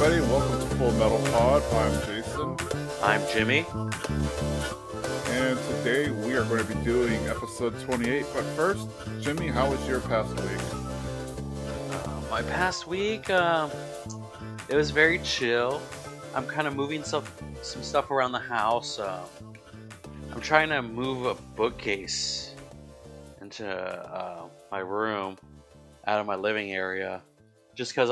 everybody, and welcome to Full Metal Pod. I'm Jason, I'm Jimmy. and today we are going to be doing episode 28. But first, Jimmy, how was your past week? My past week, it was very chill. I'm kind of moving some stuff around the house. I'm trying to move a bookcase into my room out of my living area, just because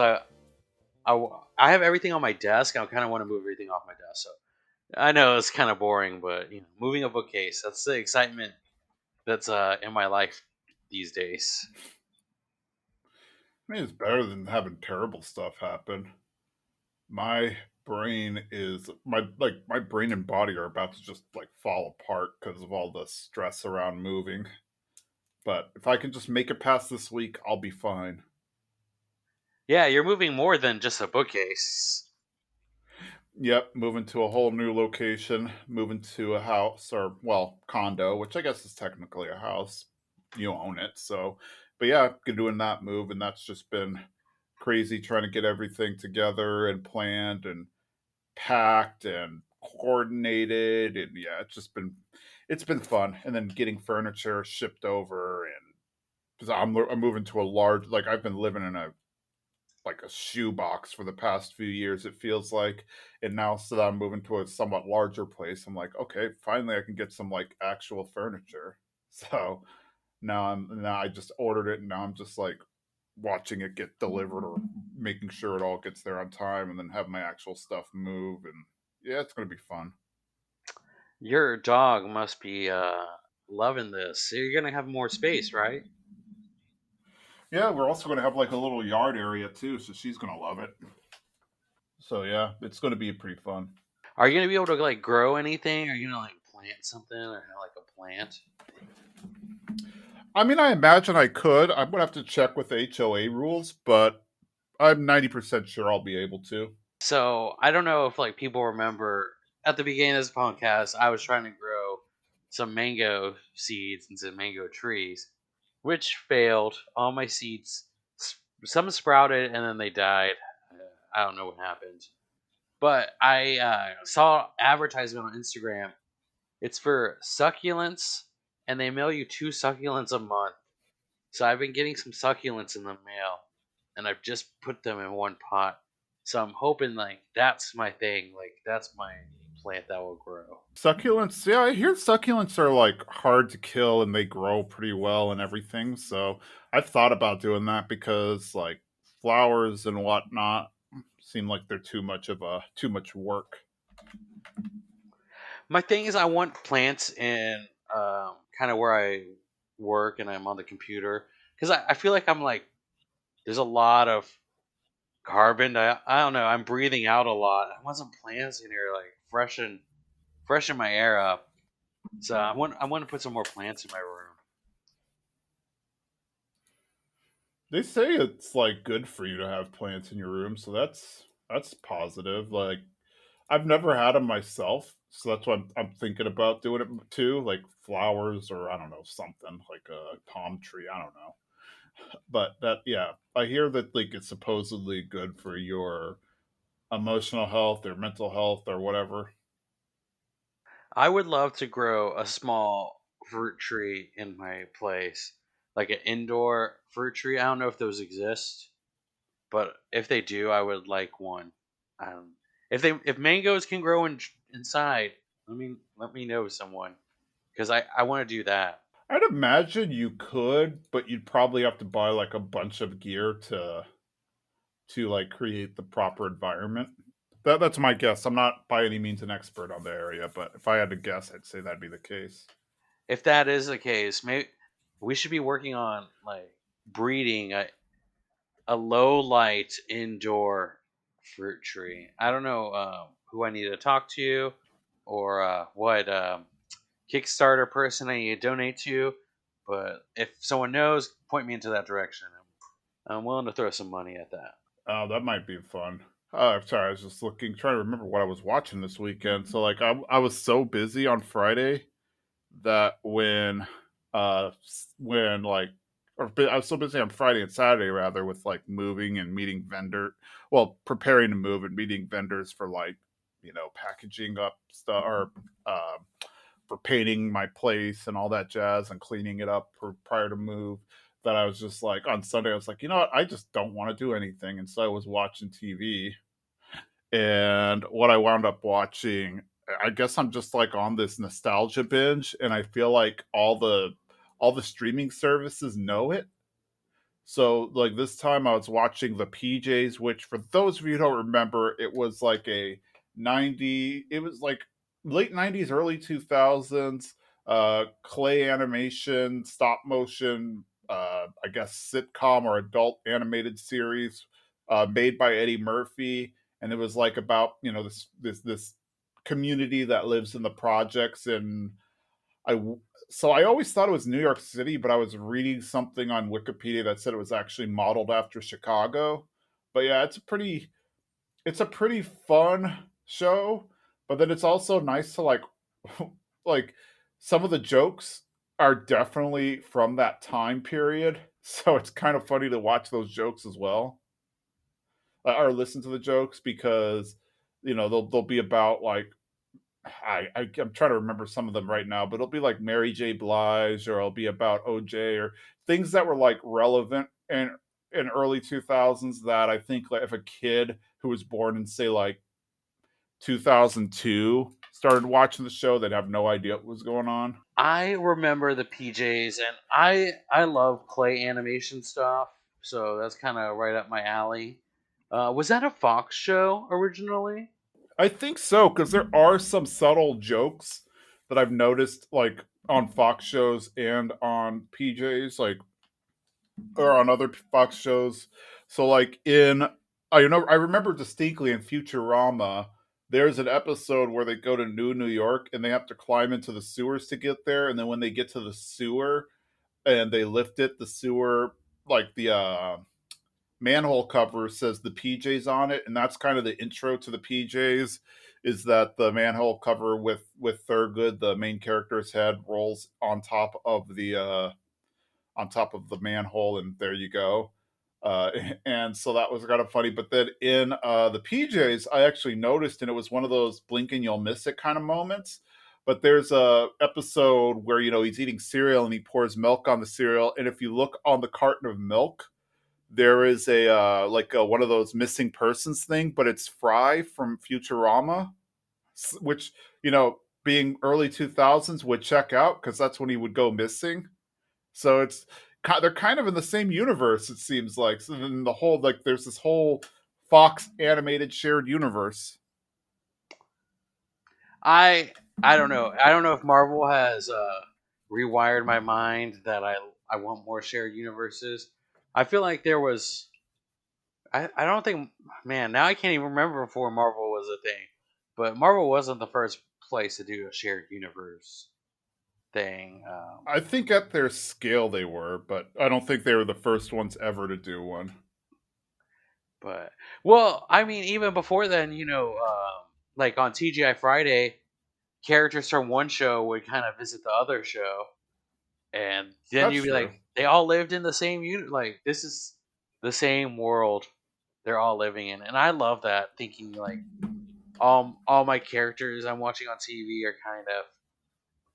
I have everything on my desk. I kind of want to move everything off my desk. So I know it's kind of boring, but moving a bookcase—that's the excitement that's in my life these days. I mean, it's better than having terrible stuff happen. My brain is my brain and body are about to just like fall apart because of all the stress around moving. But if I can just make it past this week, I'll be fine. Yeah, you're moving more than just a bookcase. Yep, moving to a whole new location, moving to a house or well, condo, which I guess is technically a house. You own it, so but yeah, doing that move and that's just been crazy trying to get everything together and planned and packed and coordinated and yeah, it's been fun. And then getting furniture shipped over and because I'm moving to a large like I've been living in a shoebox for the past few years, it feels like. And now, so that I'm moving to a somewhat larger place, I'm like, okay, finally I can get some like actual furniture. So now I just ordered it, and now I'm just like watching it get delivered or making sure it all gets there on time, and then have my actual stuff move. And yeah, it's gonna be fun. Your dog must be loving this. So you're gonna have more space, right? Yeah, we're also gonna have like a little yard area too, so she's gonna love it. So yeah, it's gonna be pretty fun. Are you gonna be able to like grow anything? Are you gonna like plant something or have like a plant? I mean, I imagine I could. I'm gonna have to check with HOA rules, but I'm 90% sure I'll be able to. So I don't know if like people remember at the beginning of this podcast, I was trying to grow some mango seeds and some mango trees, which failed. All my seeds, some sprouted and then they died. I don't know what happened. But I saw advertisement on Instagram. It's for succulents, and they mail you 2 succulents a month. So I've been getting some succulents in the mail, and I've just put them in one pot. So I'm hoping like that's my thing. Like that's my plant that will grow. Succulents, yeah, I hear succulents are like hard to kill and they grow pretty well and everything. So I've thought about doing that because like flowers and whatnot seem like they're too much work. My thing is I want plants in kind of where I work and I'm on the computer because I feel like I'm like there's a lot of carbon. I don't know. I'm breathing out a lot. I want some plants in here, like freshen my air up. So I want to put some more plants in my room. They say it's like good for you to have plants in your room, so that's positive. Like I've never had them myself, so that's why I'm thinking about doing it too, like flowers or I don't know something like a palm tree. I don't know, but that yeah, I hear that like it's supposedly good for your emotional health or mental health or whatever. I would love to grow a small fruit tree in my place, like an indoor fruit tree. I don't know if those exist, but if they do, I would like one. If mangoes can grow inside, let me know someone because I want to do that. I'd imagine you could, but you'd probably have to buy like a bunch of gear to like create the proper environment. That's my guess. I'm not by any means an expert on the area, but if I had to guess, I'd say that'd be the case. If that is the case, maybe we should be working on like breeding a low light indoor fruit tree. I don't know who I need to talk to or what Kickstarter person I need to donate to, but if someone knows, point me into that direction. I'm willing to throw some money at that. Oh, that might be fun. I'm sorry, I was just looking, trying to remember what I was watching this weekend. So, like, I was so busy on Friday that when like I was so busy on Friday and Saturday rather with like moving and meeting well, preparing to move and meeting vendors for like, packaging up stuff or uh, for painting my place and all that jazz and cleaning it up prior to move. That I was just like on Sunday, I was like, you know what, I just don't want to do anything, and so I was watching TV. And what I wound up watching, I guess I'm just like on this nostalgia binge, and I feel like all the streaming services know it. So like this time I was watching the PJs, which for those of you who don't remember, it was like it was like late 90s, early 2000s, clay animation, stop motion, I guess sitcom or adult animated series, made by Eddie Murphy. And it was like about, this community that lives in the projects in I so I always thought it was New York City, but I was reading something on Wikipedia that said it was actually modeled after Chicago. But yeah, it's a pretty fun show, but then it's also nice to like some of the jokes are definitely from that time period. So it's kind of funny to watch those jokes as well, or listen to the jokes because they'll be about like I'm trying to remember some of them right now, but it'll be like Mary J. Blige, or it'll be about OJ, or things that were like relevant in early 2000s that I think like if a kid who was born in say like 2002 started watching the show, they'd have no idea what was going on. I remember the PJs, and I love clay animation stuff, so that's kind of right up my alley. Was that a Fox show originally? I think so because there are some subtle jokes that I've noticed like on Fox shows and on PJs. Like or on other Fox shows. So like I remember distinctly in Futurama, there's an episode where they go to New York and they have to climb into the sewers to get there, and then when they get to the sewer and they lift it, the sewer like the manhole cover says the PJs on it, and that's kind of the intro to the PJs. Is that the manhole cover with Thurgood, the main character's head, rolls on top of the manhole, and there you go. And so that was kind of funny. But then in the PJs, I actually noticed, and it was one of those blink and you'll miss it kind of moments. But there's a episode where he's eating cereal and he pours milk on the cereal, and if you look on the carton of milk, there is a one of those missing persons thing, but it's Fry from Futurama, which being early 2000s would check out because that's when he would go missing. So they're kind of in the same universe. It seems like so then the whole like there's this whole Fox animated shared universe. I I don't know. I don't know if Marvel has rewired my mind that I want more shared universes. I feel like there was. I don't think. Man, now I can't even remember before Marvel was a thing. But Marvel wasn't the first place to do a shared universe thing. I think at their scale they were, but I don't think they were the first ones ever to do one. But well, I mean, even before then, like on TGI Friday, characters from one show would kind of visit the other show, and then That's you'd be true. like, they all lived in the same unit. Like this is the same world they're all living in, and I love that. Thinking like all my characters I'm watching on TV are kind of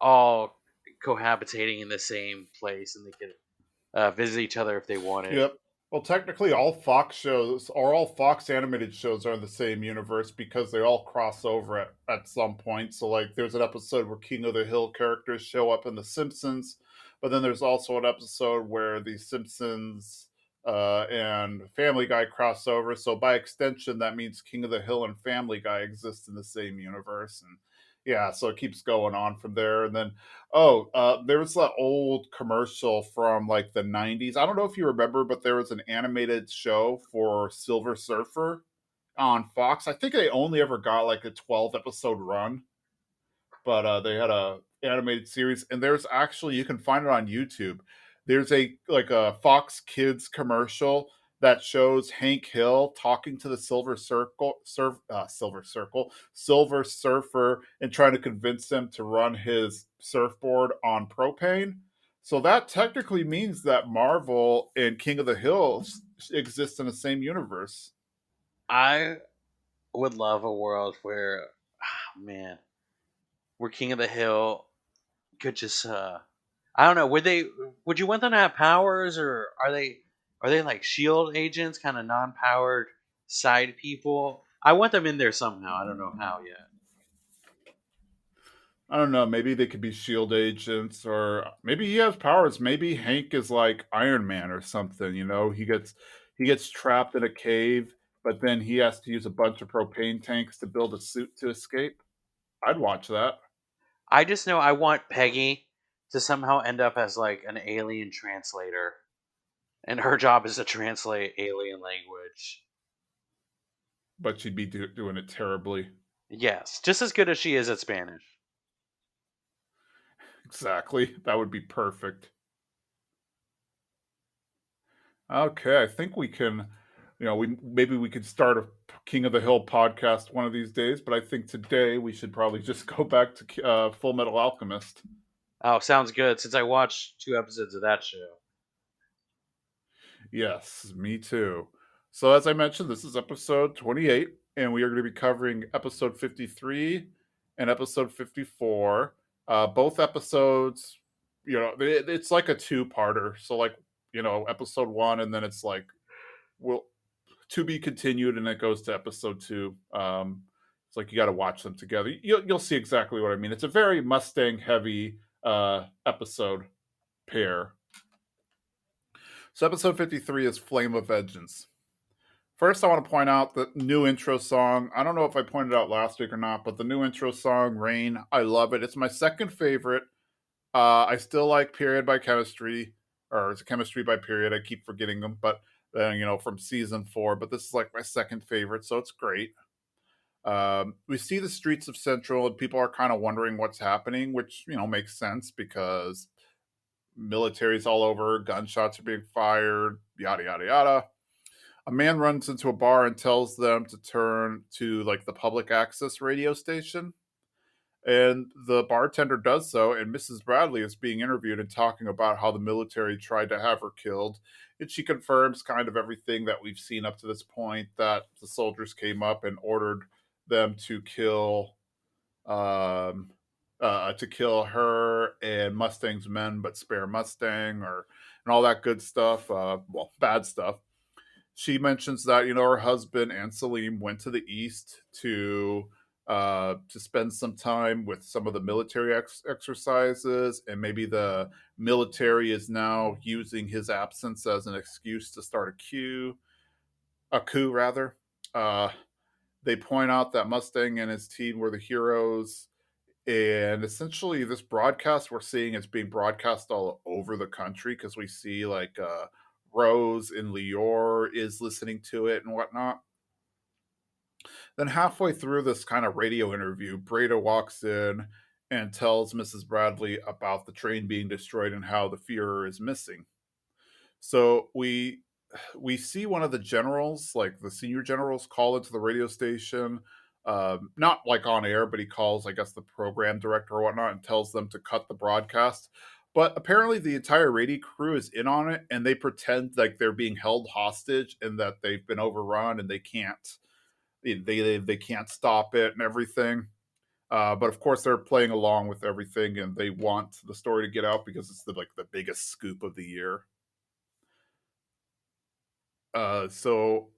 all cohabitating in the same place, and they could visit each other if they wanted. Yep. Well, technically, all Fox shows or all Fox animated shows are in the same universe because they all cross over at some point. So, like, there's an episode where King of the Hill characters show up in The Simpsons, but then there's also an episode where The Simpsons and Family Guy cross over. So, by extension, that means King of the Hill and Family Guy exist in the same universe. And yeah, so it keeps going on from there. And then oh, there was that old commercial from like the 90s. I don't know if you remember, but there was an animated show for Silver Surfer on Fox. I think they only ever got like a 12 episode run, but they had a animated series, and there's actually you can find it on YouTube. There's a Fox Kids commercial that shows Hank Hill talking to the Silver Surfer, and trying to convince him to run his surfboard on propane. So that technically means that Marvel and King of the Hill exist in the same universe. I would love a world where, man, where King of the Hill could just I don't know, would you want them to have powers, or are they like shield agents, kind of non-powered side people? I want them in there somehow. I don't know how yet. I don't know. Maybe they could be shield agents, or maybe he has powers. Maybe Hank is like Iron Man or something. You know, he gets trapped in a cave, but then he has to use a bunch of propane tanks to build a suit to escape. I'd watch that. I just know I want Peggy to somehow end up as like an alien translator, and her job is to translate alien language. But she'd be doing it terribly. Yes, just as good as she is at Spanish. Exactly. That would be perfect. Okay, I think we can. We maybe we could start a King of the Hill podcast one of these days, but I think today we should probably just go back to Full Metal Alchemist. Oh, sounds good. Since I watched 2 episodes of that show. Yes, me too. So, as I mentioned, this is episode 28, and we are going to be covering episode 53 and episode 54. Both episodes, it's like a two-parter. So, like, episode one, and then it's like, well, to be continued, and it goes to episode two. It's like you got to watch them together. You'll see exactly what I mean. It's a very Mustang heavy episode pair. So, episode 53 is Flame of Vengeance. First, I want to point out the new intro song. I don't know if I pointed out last week or not, but the new intro song, Rain, I love it. It's my second favorite. I still like Period by Chemistry, or it's Chemistry by Period. I keep forgetting them, but then, from season four, but this is like my second favorite, so it's great. We see the streets of Central, and people are kind of wondering what's happening, which, makes sense because military's all over, gunshots are being fired, yada, yada, yada. A man runs into a bar and tells them to turn to like the public access radio station. And the bartender does so, and Mrs. Bradley is being interviewed and talking about how the military tried to have her killed. And she confirms kind of everything that we've seen up to this point, that the soldiers came up and ordered them um, to kill her and Mustang's men, but spare Mustang, or and all that good stuff. Well, bad stuff. She mentions that her husband and Salim went to the east to spend some time with some of the military exercises, and maybe the military is now using his absence as an excuse to start a coup rather. Uh, they point out that Mustang and his team were the heroes, and essentially this broadcast we're seeing is being broadcast all over the country because we see like Rose in Lior is listening to it and whatnot. Then halfway through this kind of radio interview, Breda walks in and tells Mrs. Bradley about the train being destroyed and how the Führer is missing. So we see one of the generals, like the senior generals, call into the radio station. Not like on air, but he calls, I guess, the program director or whatnot and tells them to cut the broadcast. But apparently, the entire radio crew is in on it, and they pretend like they're being held hostage and that they've been overrun and they can't stop it and everything. But of course, they're playing along with everything, and they want the story to get out because it's the biggest scoop of the year. So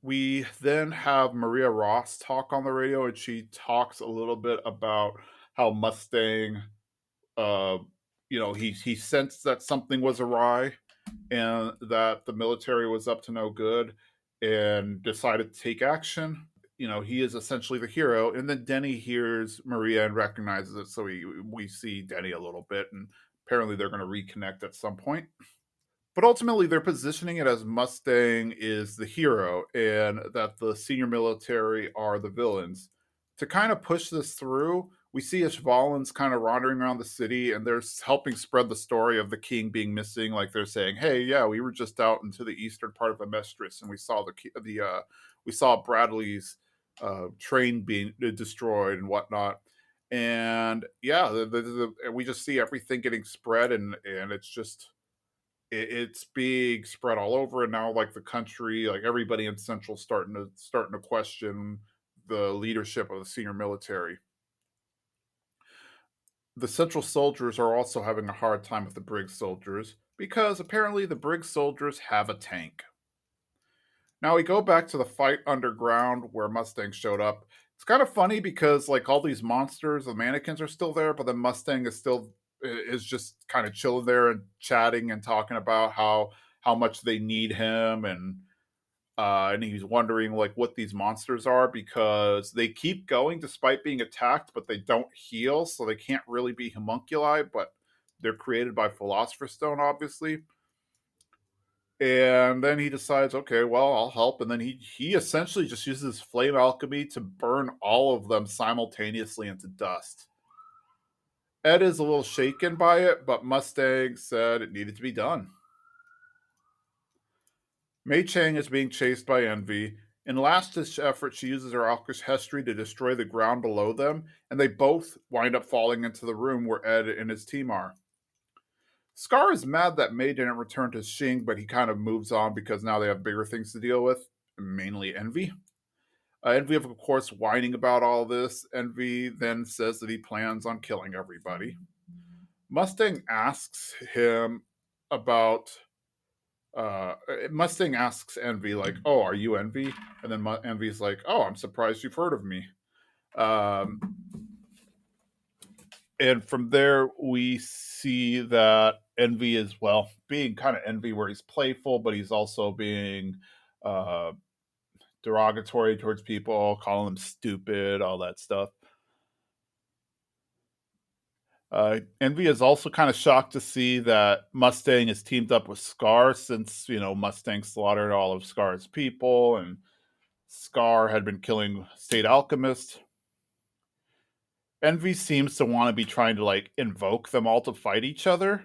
we then have Maria Ross talk on the radio, and she talks a little bit about how Mustang, uh, he sensed that something was awry and that the military was up to no good, and decided to take action. He is essentially the hero, and then Denny hears Maria and recognizes it, so we see Denny a little bit, and apparently they're going to reconnect at some point. But ultimately, they're positioning it as Mustang is the hero and that the senior military are the villains. To kind of push this through, we see Ishvalan's kind of wandering around the city, and they're helping spread the story of the king being missing. Like they're saying, "Hey, yeah, we were just out into the eastern part of Amestris, and we saw we saw Bradley's train being destroyed and whatnot." And yeah, we just see everything getting spread, and it's being spread all over, and now like the country, like everybody in Central starting to question the leadership of the senior military. The Central soldiers are also having a hard time with the Briggs soldiers because apparently the Briggs soldiers have a tank. Now we go back to the fight underground where Mustang showed up. It's kind of funny because like all these monsters, the mannequins are still there, but the Mustang is just kind of chilling there and chatting and talking about how much they need him, and he's wondering like what these monsters are because they keep going despite being attacked, but they don't heal, so they can't really be homunculi, but they're created by Philosopher's Stone, obviously. And then he decides, okay, well, I'll help. And then he essentially just uses flame alchemy to burn all of them simultaneously into dust. Ed is a little shaken by it, but Mustang said it needed to be done. Mei Chang is being chased by Envy. In last ditch effort, she uses her alchemist history to destroy the ground below them, and they both wind up falling into the room where Ed and his team are. Scar is mad that Mei didn't return to Xing, but he kind of moves on because now they have bigger things to deal with, mainly Envy. Envy, of course, whining about all this. Envy then says that he plans on killing everybody. Mustang asks him about. Mustang asks Envy, like, "Oh, are you Envy?" And then Envy's like, "Oh, I'm surprised you've heard of me." Um, and from there, we see that Envy is, well, being kind of Envy, where he's playful, but he's also being uh, derogatory towards people, calling them stupid, all that stuff. Envy is also kind of shocked to see that Mustang is teamed up with Scar since, Mustang slaughtered all of Scar's people and Scar had been killing State Alchemist. Envy seems to want to be trying to like invoke them all to fight each other.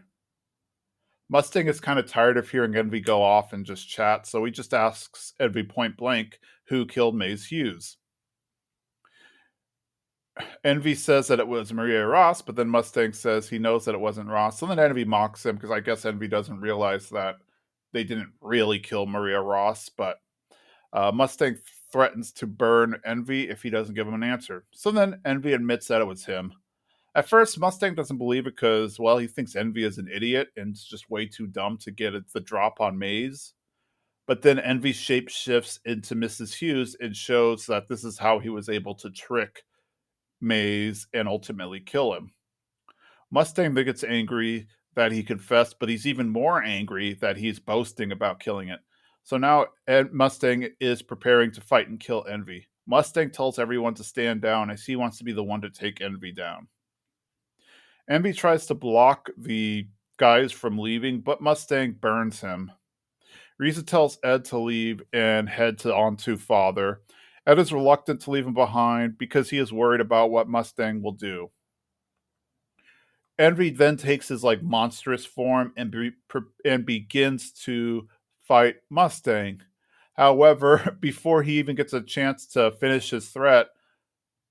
Mustang is kind of tired of hearing Envy go off and just chat, so he just asks Envy point blank who killed Maes Hughes. Envy says that it was Maria Ross, but then Mustang says he knows that it wasn't Ross. So then Envy mocks him because I guess Envy doesn't realize that they didn't really kill Maria Ross, but Mustang threatens to burn Envy if he doesn't give him an answer. So then Envy admits that it was him. At first, Mustang doesn't believe it because, well, he thinks Envy is an idiot and is just way too dumb to get the drop on Maze. But then Envy shape shifts into Mrs. Hughes and shows that this is how he was able to trick Maze and ultimately kill him. Mustang then gets angry that he confessed, but he's even more angry that he's boasting about killing it. So now Mustang is preparing to fight and kill Envy. Mustang tells everyone to stand down as he wants to be the one to take Envy down. Envy tries to block the guys from leaving, but Mustang burns him. Riza tells Ed to leave and head on to Father. Ed is reluctant to leave him behind because he is worried about what Mustang will do. Envy then takes his like monstrous form and begins to fight Mustang. However, before he even gets a chance to finish his threat,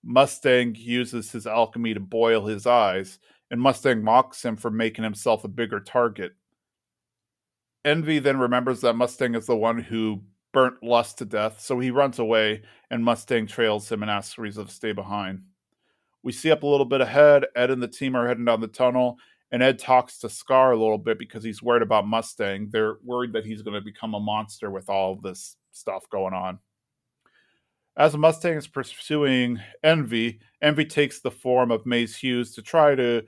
Mustang uses his alchemy to boil his eyes, and Mustang mocks him for making himself a bigger target. Envy then remembers that Mustang is the one who burnt Lust to death, so he runs away, and Mustang trails him and asks Riza to stay behind. We see up a little bit ahead. Ed and the team are heading down the tunnel, and Ed talks to Scar a little bit because he's worried about Mustang. They're worried that he's going to become a monster with all of this stuff going on. As Mustang is pursuing Envy, Envy takes the form of Maes Hughes to try to,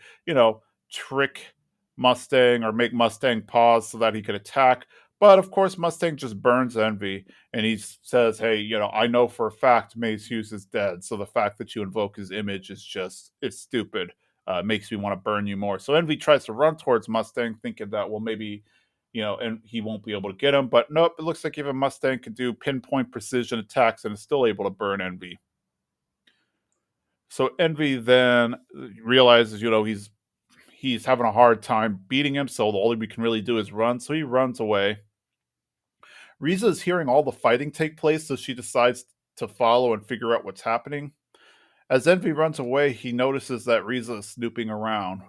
trick Mustang or make Mustang pause so that he could attack. But of course, Mustang just burns Envy and he says, "Hey, I know for a fact Maes Hughes is dead. So the fact that you invoke his image it's stupid. Makes me want to burn you more." So Envy tries to run towards Mustang, thinking that, well, maybe and he won't be able to get him. But nope, it looks like even Mustang can do pinpoint precision attacks and is still able to burn Envy. So Envy then realizes, he's having a hard time beating him. So all we can really do is run. So he runs away. Riza is hearing all the fighting take place, so she decides to follow and figure out what's happening. As Envy runs away, he notices that Riza is snooping around.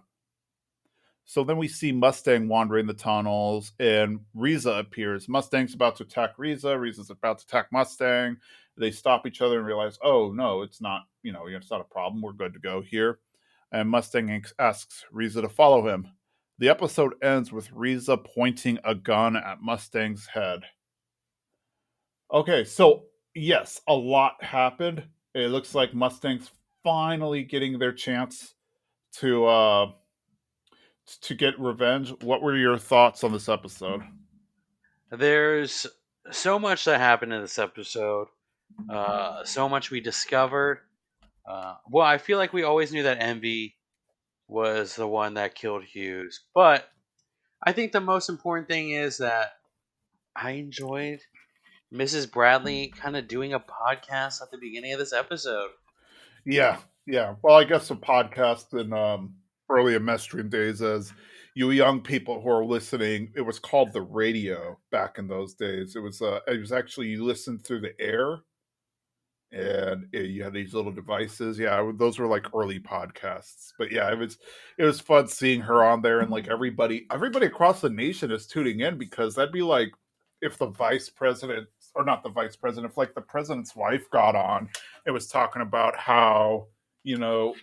So then we see Mustang wandering the tunnels, and Riza appears. Mustang's about to attack Riza. Riza's about to attack Mustang. They stop each other and realize, oh no, it's not. It's not a problem. We're good to go here. And Mustang asks Riza to follow him. The episode ends with Riza pointing a gun at Mustang's head. Okay, so yes, a lot happened. It looks like Mustang's finally getting their chance to uh to get revenge. What were your thoughts on this episode? There's so much that happened in this episode. So much we discovered. Well, I feel like we always knew that Envy was the one that killed Hughes, but I think the most important thing is that I enjoyed Mrs. Bradley kind of doing a podcast at the beginning of this episode. Yeah, yeah. Well, I guess a podcast in early Stream days, as you young people who are listening, it was called the radio back in those days. It was actually you listened through the air, and you had these little devices. Yeah, those were like early podcasts. But yeah, it was fun seeing her on there, and like everybody across the nation is tuning in, because that'd be like if the vice president, or not the vice president, if like the president's wife got on, it was talking about how, you know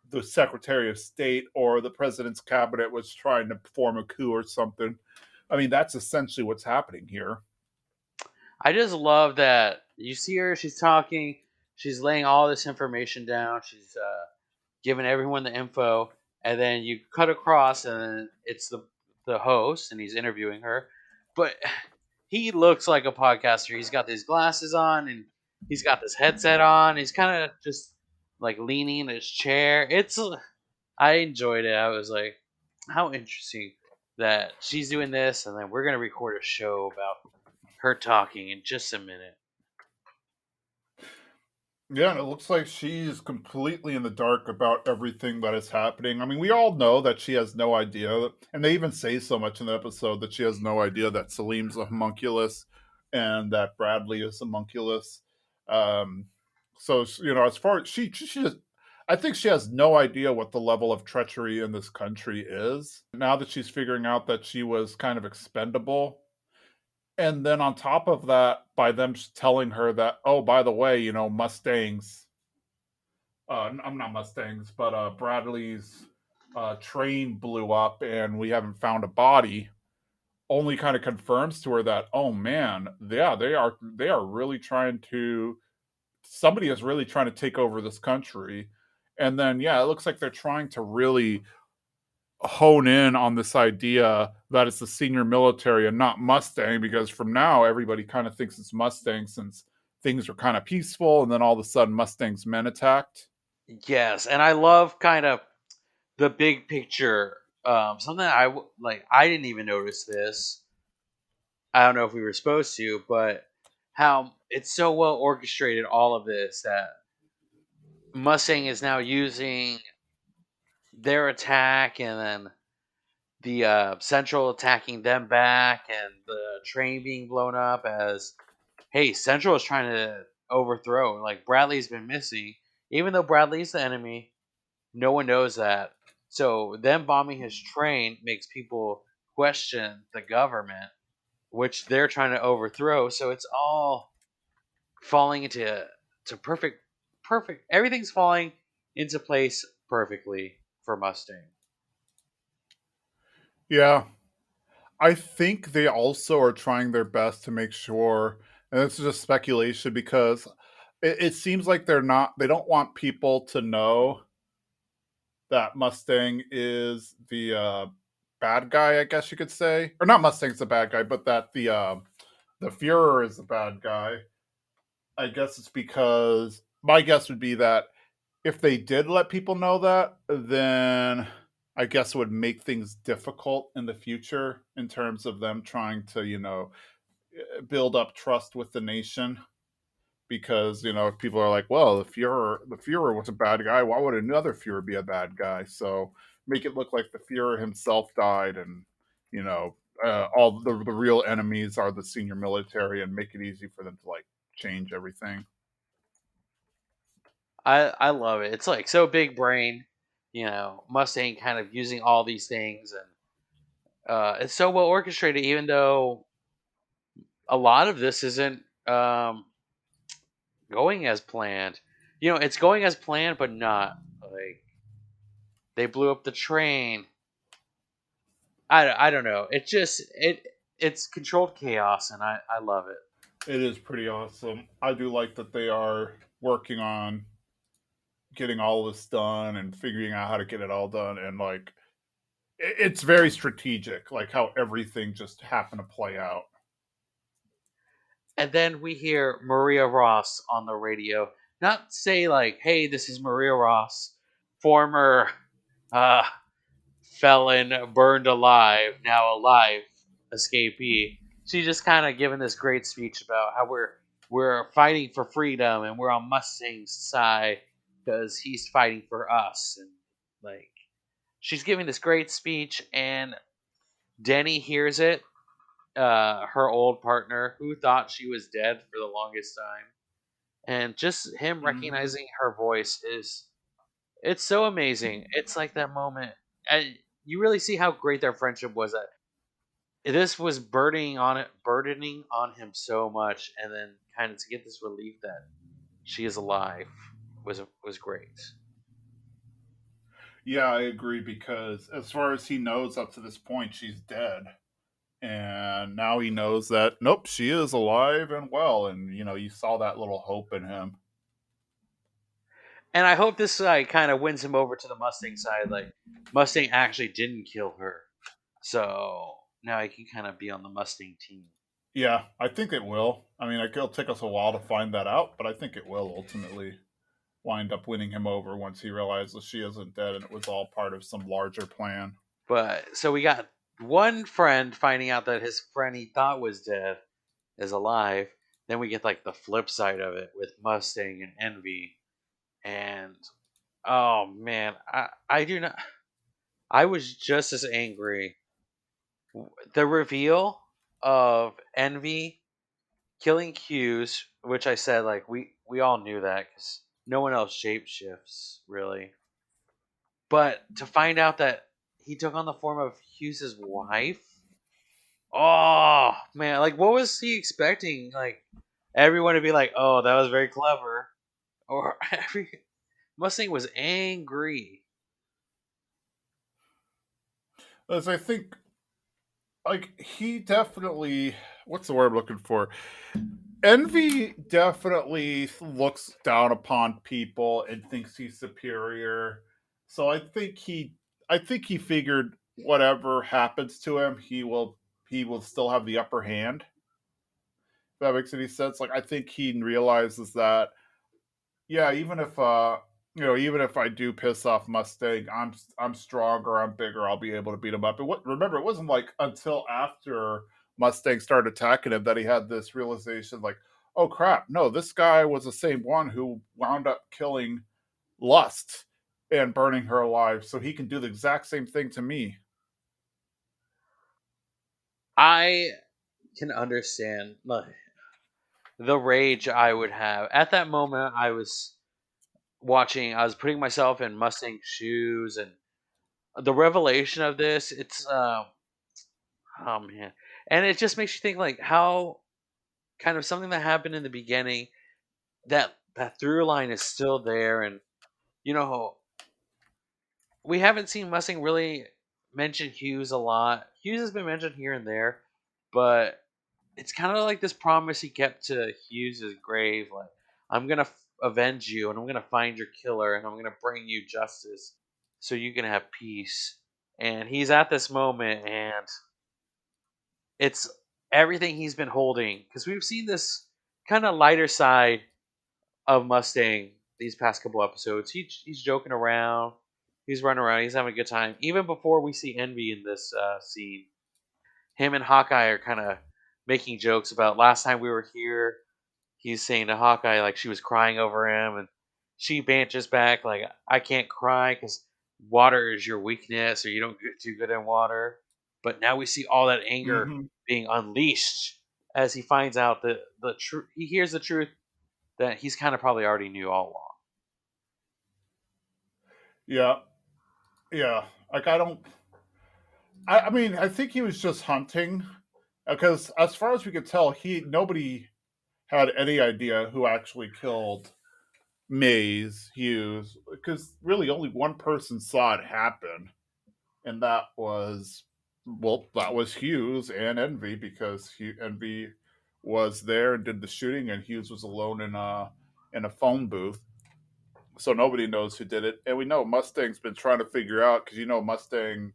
the Secretary of State or the president's cabinet was trying to form a coup or something. I mean, that's essentially what's happening here. I just love that you see her, she's talking, she's laying all this information down, she's giving everyone the info, and then you cut across, and then it's the host, and he's interviewing her, but he looks like a podcaster. He's got these glasses on, and he's got this headset on. He's kind of just like leaning in his chair. I enjoyed it. I was like, how interesting that she's doing this, and then we're gonna record a show about her talking in just a minute. Yeah, and it looks like she's completely in the dark about everything that is happening. I mean, we all know that she has no idea, and they even say so much in the episode that she has no idea that Salim's a homunculus and that Bradley is a homunculus. Um, so as far as I think she has no idea what the level of treachery in this country is. Now that she's figuring out that she was kind of expendable, and then on top of that, by them telling her that, oh, by the way, Mustangs, I'm not Mustangs, but Bradley's train blew up and we haven't found a body, only kind of confirms to her that, oh man, yeah, they are really trying to, somebody is really trying to take over this country. And then, yeah, it looks like they're trying to really hone in on this idea that it's the senior military and not Mustang, because from now everybody kind of thinks it's Mustang, since things are kind of peaceful, and then all of a sudden Mustang's men attacked. Yes, and I love kind of the big picture. Something like. I didn't even notice this. I don't know if we were supposed to, but how it's so well orchestrated. All of this that Mustang is now using their attack, and then the Central attacking them back, and the train being blown up as hey, Central is trying to overthrow. Like Bradley's been missing, even though Bradley's the enemy. No one knows that. So them bombing his train makes people question the government, which they're trying to overthrow. So it's all falling into perfect. Everything's falling into place perfectly for Mustang. Yeah, I think they also are trying their best to make sure, and this is just speculation, because it seems like they don't want people to know that Mustang is the bad guy, I guess you could say, or not Mustang's the bad guy, but that the Führer is the bad guy. I guess it's because my guess would be that if they did let people know that, then I guess it would make things difficult in the future in terms of them trying to, build up trust with the nation. Because if people are like, well, the Führer was a bad guy, why would another Führer be a bad guy? So make it look like the Führer himself died, and you know all the real enemies are the senior military, and make it easy for them to like change everything. I love it. It's like so big brain, Mustang kind of using all these things, and it's so well orchestrated. Even though a lot of this isn't going as planned, it's going as planned, but not like they blew up the train. I don't know. It's controlled chaos, and I love it. It is pretty awesome. I do like that they are working on getting all this done and figuring out how to get it all done, and like it's very strategic, like how everything just happened to play out. And then we hear Maria Ross on the radio, not say like, "Hey, this is Maria Ross, former uh, felon, burned alive, now alive escapee." She's just kind of giving this great speech about how we're fighting for freedom and we're on Mustang's side because he's fighting for us, and like she's giving this great speech, and Denny hears it. Her old partner, who thought she was dead for the longest time, and just him Mm-hmm. recognizing her voice is it's so amazing. It's like that moment, and you really see how great their friendship was. That this was burdening on him so much, and then kind of to get this relief that she is alive was great. Yeah, I agree because as far as he knows up to this point, she's dead. And now he knows that nope, she is alive and well, and you saw that little hope in him. And I hope this like kind of wins him over to the Mustang side. Like Mustang actually didn't kill her, so now he can kind of be on the Mustang team. Yeah, I think it will. I mean, it'll take us a while to find that out, but I think it will ultimately wind up winning him over once he realizes she isn't dead and it was all part of some larger plan. But so we got one friend finding out that his friend he thought was dead is alive. Then we get like the flip side of it with Mustang and Envy. And oh man, I do not. I was just as angry. The reveal of Envy killing Hughes, which I said like we all knew that because no one else shapeshifts really. But to find out that he took on the form of Hughes's wife. Oh man, like what was he expecting? Like everyone to be like, "Oh, that was very clever," or every Mustang was angry. As I think, like, he definitely, what's the word I'm looking for? Envy definitely looks down upon people and thinks he's superior. So I think he figured whatever happens to him, he will still have the upper hand. If that makes any sense. Like I think he realizes that yeah, even if I do piss off Mustang, I'm stronger, I'm bigger, I'll be able to beat him up. Remember, it wasn't like until after Mustang started attacking him that he had this realization, like, oh crap, no, this guy was the same one who wound up killing Lust and burning her alive, so he can do the exact same thing to me. I can understand like the rage I would have at that moment. I was watching. I was putting myself in Mustang's shoes, and the revelation of this. It's oh man, and it just makes you think like how kind of something that happened in the beginning that through line is still there, and you know we haven't seen Mustang really mention Hughes a lot. Hughes has been mentioned here and there, but it's kind of like this promise he kept to Hughes's grave, like I'm gonna avenge you, and I'm gonna find your killer, and I'm gonna bring you justice, so you can have peace. And he's at this moment, and it's everything he's been holding because we've seen this kind of lighter side of Mustang these past couple episodes. He's joking around, he's running around, he's having a good time. Even before we see Envy in this scene, him and Hawkeye are kind of making jokes about last time we were here. He's saying to Hawkeye like she was crying over him, and she banches back like I can't cry because water is your weakness, or you don't get too good in water. But now we see all that anger Mm-hmm. being unleashed as he finds out the truth. He hears the truth that he's kind of probably already knew all along. Yeah, yeah. Like I don't. I mean, I think he was just hunting because, as far as we could tell, he nobody had any idea who actually killed Maes Hughes because really only one person saw it happen, and that was Hughes and Envy because Envy was there and did the shooting, and Hughes was alone in a phone booth. So nobody knows who did it, and we know Mustang's been trying to figure out because Mustang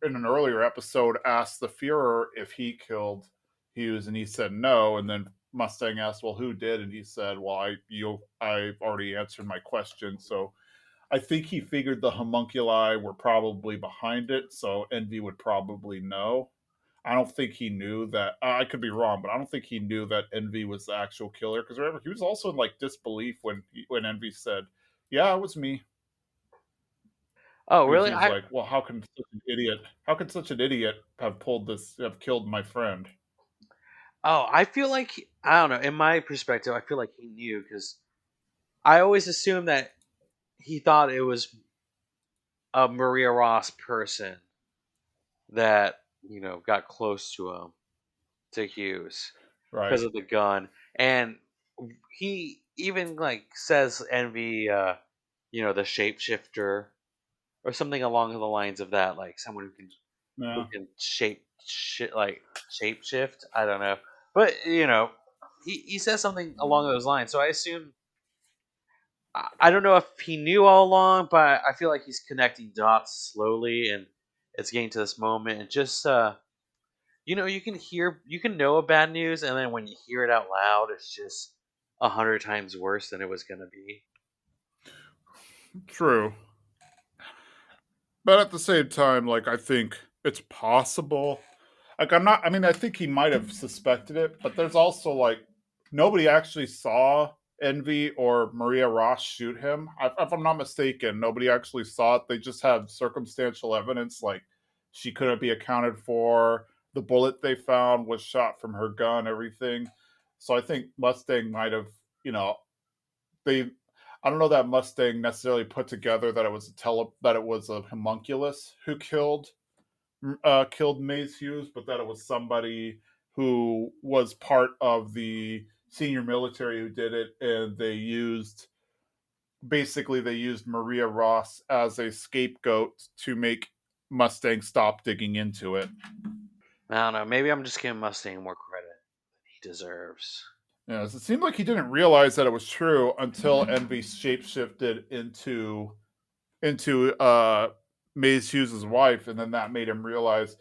in an earlier episode asked the Fuhrer if he killed Hughes, and he said no. And then Mustang asked, "Well, who did?" And he said, "Well, I've already answered my question." So I think he figured the homunculi were probably behind it, so Envy would probably know. I don't think he knew that. I could be wrong, but I don't think he knew that Envy was the actual killer. Because remember, he was also in like disbelief when Envy said, "Yeah, it was me." Oh, Because really? he was like, "Well, how can such an idiot have killed my friend?" I feel like I don't know. In my perspective, I feel like he knew because I always assumed that he thought it was a Maria Ross person that got close to him to Hughes Right? because of the gun, and he even like says Envy, the shapeshifter or something along the lines of that, like someone who Yeah. can shape shift. I don't know, but he says something along those lines. So I assume I don't know if he knew all along, but I feel like he's connecting dots slowly, and it's getting to this moment. And just you can know a bad news, and then when you hear it out loud, it's just 100 times worse than it was gonna be. True. But at the same time, like I think it's possible. Like I'm not. I mean, I think he might have suspected it, but there's also like nobody actually saw Envy or Maria Ross shoot him. If I'm not mistaken, nobody actually saw it. They just had circumstantial evidence, like she couldn't be accounted for. The bullet they found was shot from her gun. Everything. So I think Mustang might have, you know, they I don't know that Mustang necessarily put together that it was a homunculus who killed Maes Hughes, but that it was somebody who was part of the senior military who did it, and they used Maria Ross as a scapegoat to make Mustang stop digging into it. I don't know. Maybe I'm just giving Mustang more credit than he deserves. Yes, it seemed like he didn't realize that it was true until Envy shapeshifted into Maes Hughes' wife, and then that made him realize,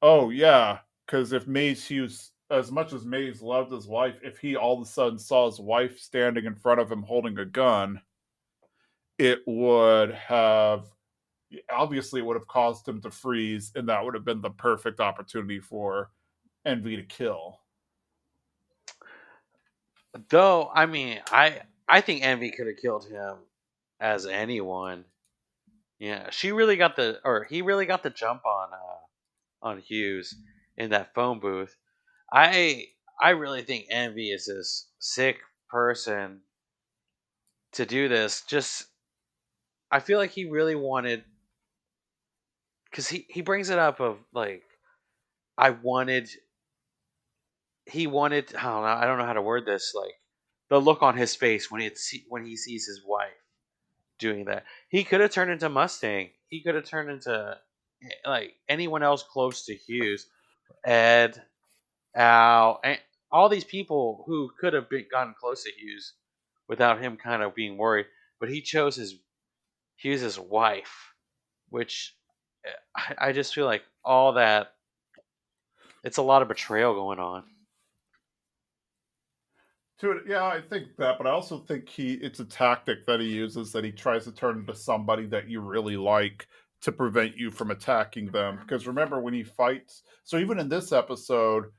oh yeah, because if Maes Hughes, as much as Maes loved his wife, if he all of a sudden saw his wife standing in front of him holding a gun, it would have obviously it would have caused him to freeze, and that would have been the perfect opportunity for Envy to kill. Though, I mean, I think Envy could have killed him as anyone. Yeah, she really got the or he really got the jump on Hughes in that phone booth. I really think Envy is this sick person to do this. Just I feel like he really wanted because he brings it up of like I wanted he wanted I don't know how to word this, like the look on his face when he sees his wife doing that. He could have turned into Mustang. He could have turned into like anyone else close to Hughes, Ed, Al, and all these people who could have gotten close to Hughes without him kind of being worried. But he chose his Hughes's wife, which I just feel like all that it's a lot of betrayal going on. To it, yeah, I think that, but I also think it's a tactic that he uses that he tries to turn into somebody that you really like to prevent you from attacking them. Because remember when he fights, so even in this episode,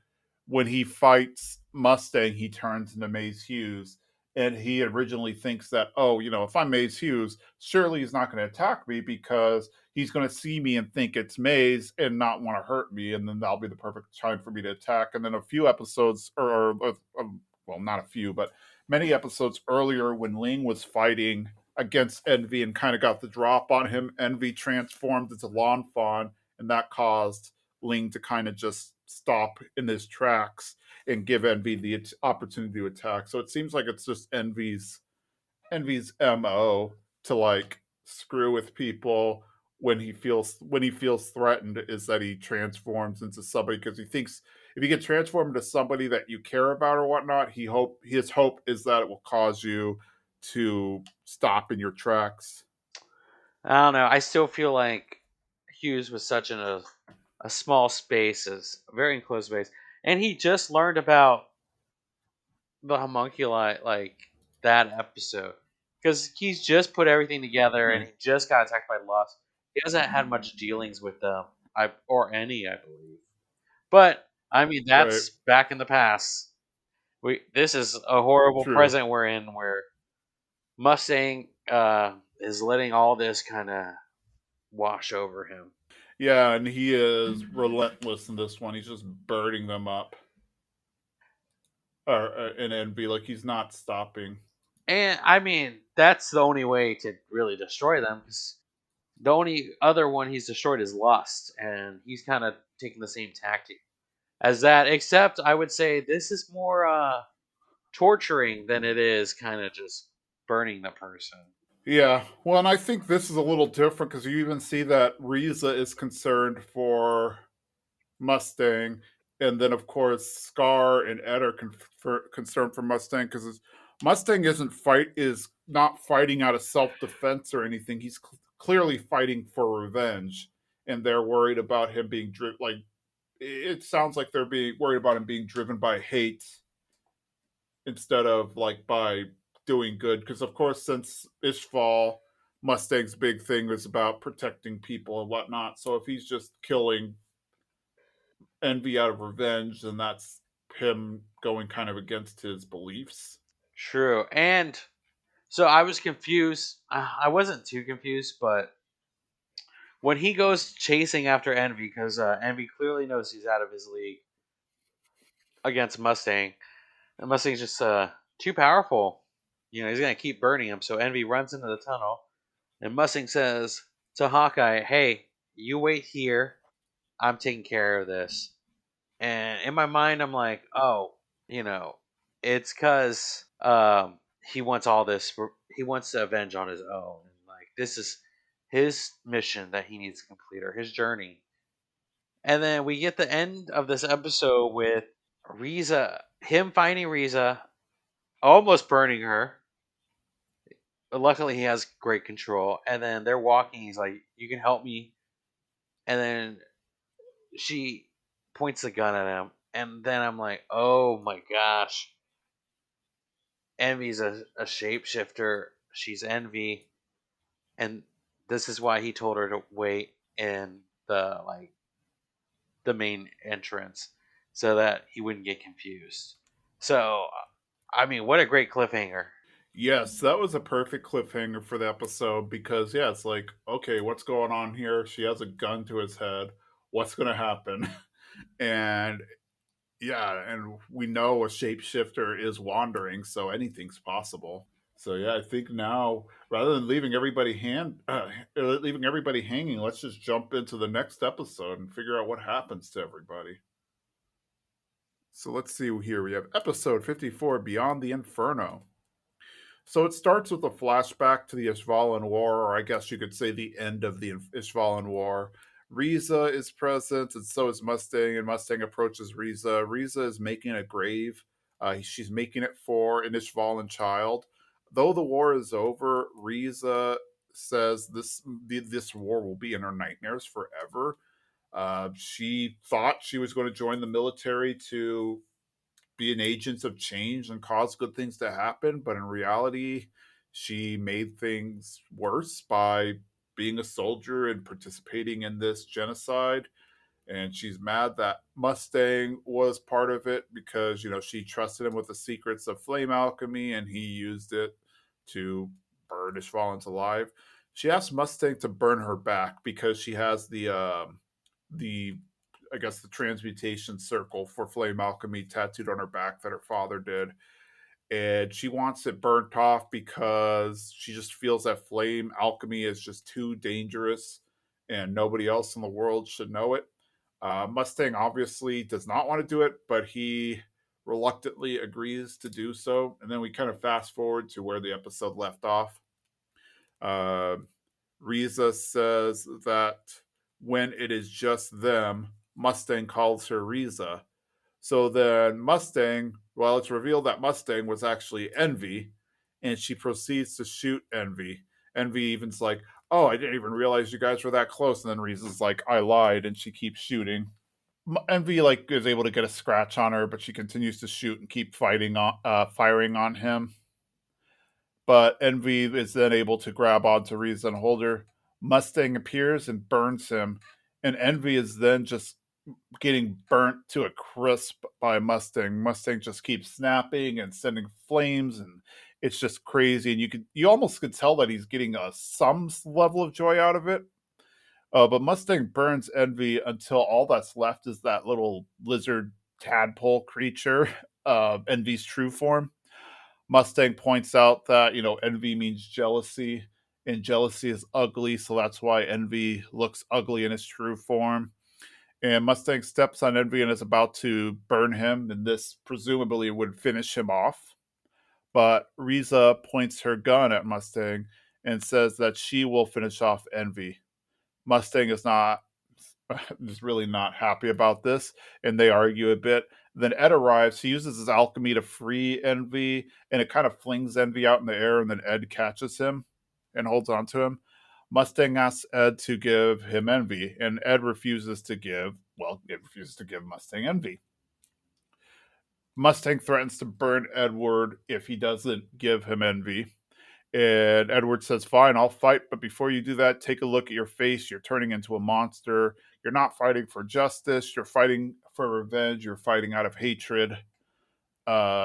when he fights Mustang, he turns into Maes Hughes, and he originally thinks that, oh, if I'm Maes Hughes, surely he's not going to attack me because he's going to see me and think it's Maes and not want to hurt me, and then that'll be the perfect time for me to attack. And then a few episodes, well, not a few, but many episodes earlier, when Ling was fighting, against Envy and kind of got the drop on him. Envy transformed into Lawn Fawn, and that caused Ling to kind of just stop in his tracks and give Envy the opportunity to attack. So it seems like it's just Envy's MO to like screw with people when he feels threatened is that he transforms into somebody because he thinks if you get transformed into somebody that you care about or whatnot, his hope is that it will cause you to stop in your tracks. I don't know. I still feel like Hughes was such in a small space, as a very enclosed space, and he just learned about the homunculi like that episode because he's just put everything together and Yeah, he just got attacked by Lust. He hasn't had much dealings with them, or any, I believe. But I mean, right. that's back in the past. We This is a horrible True. present we're in, where Mustang is letting all this kind of wash over him. Yeah, and he is relentless in this one. He's just burning them up, or and be like he's not stopping. And I mean, that's the only way to really destroy them. 'Cause the only other one he's destroyed is Lust, and he's kind of taking the same tactic as that. Except I would say this is more torturing than it is kind of just burning the person. Yeah, well, and I think this is a little different because you even see that Riza is concerned for Mustang, and then of course Scar and Ed are concerned for Mustang because Mustang is not fighting out of self defense or anything. He's clearly fighting for revenge, and they're worried about him being like. It sounds like they're being worried about him being driven by hate instead of like by doing good. Because of course, since Ishval, Mustang's big thing was about protecting people and whatnot. So if he's just killing Envy out of revenge, then that's him going kind of against his beliefs. True. And so I was confused. I wasn't too confused, but when he goes chasing after Envy, because Envy clearly knows he's out of his league against Mustang, and Mustang's just too powerful. You know, he's gonna keep burning him. So Envy runs into the tunnel, and Mustang says to Hawkeye, "Hey, you wait here. I'm taking care of this." And in my mind, I'm like, "Oh, you know, it's because he wants all this. He wants to avenge on his own. And like, this is his mission that he needs to complete, or his journey." And then we get the end of this episode with Riza, him finding Riza, almost burning her. But luckily, he has great control. And then they're walking. He's like, "You can help me." And then she points the gun at him. And then I'm like, "Oh my gosh." Envy's a shapeshifter. She's Envy. And this is why he told her to wait in the main entrance so that he wouldn't get confused. So, I mean, what a great cliffhanger. Yes, that was a perfect cliffhanger for the episode because yeah, it's like, okay, what's going on here? She has a gun to his head. What's going to happen? And yeah, and we know a shapeshifter is wandering, so anything's possible. So yeah, I think now rather than leaving everybody hanging, let's just jump into the next episode and figure out what happens to everybody. So let's see here. We have episode 54, Beyond the Inferno. So it starts with a flashback to the Ishvalan War, or I guess you could say the end of the Ishvalan War. Riza is present, and so is Mustang, and Mustang approaches Riza. Riza is making a grave. She's making it for an Ishvalan child. Though the war is over, Riza says this war will be in her nightmares forever. She thought she was going to join the military to be an agent of change and cause good things to happen, but in reality, she made things worse by being a soldier and participating in this genocide. And she's mad that Mustang was part of it because, you know, she trusted him with the secrets of flame alchemy and he used it to burn his Ishvalans alive. She asked Mustang to burn her back because she has the I guess the transmutation circle for flame alchemy tattooed on her back that her father did. and she wants it burnt off because she just feels that flame alchemy is just too dangerous and nobody else in the world should know it. Mustang obviously does not want to do it, but he reluctantly agrees to do so. And then we kind of fast forward to where the episode left off. Uh, Riza says that when it is just them, Mustang calls her Riza. So then Mustang, well, it's revealed that Mustang was actually Envy, and she proceeds to shoot Envy. Envy even's like, "Oh, I didn't even realize you guys were that close." And then Riza's like, "I lied," and she keeps shooting. Envy like is able to get a scratch on her, but she continues to shoot and keep firing on him. But Envy is then able to grab onto Riza and hold her. Mustang appears and burns him, and Envy is then just getting burnt to a crisp by Mustang. Mustang just keeps snapping and sending flames, and it's just crazy. And you almost could tell that he's getting some level of joy out of it. But Mustang burns Envy until all that's left is that little lizard tadpole creature, Envy's true form. Mustang points out that envy means jealousy, and jealousy is ugly, so that's why Envy looks ugly in his true form. And Mustang steps on Envy and is about to burn him, and this presumably would finish him off. But Riza points her gun at Mustang and says that she will finish off Envy. Mustang is not is really not happy about this, and they argue a bit. Then Ed arrives. He uses his alchemy to free Envy, and it kind of flings Envy out in the air, and then Ed catches him and holds on to him. Mustang asks Ed to give him Envy, and Ed refuses to give, well, it refuses to give Mustang Envy. Mustang threatens to burn Edward if he doesn't give him Envy. And Edward says, "Fine, I'll fight, but before you do that, take a look at your face. You're turning into a monster. You're not fighting for justice. You're fighting for revenge. You're fighting out of hatred."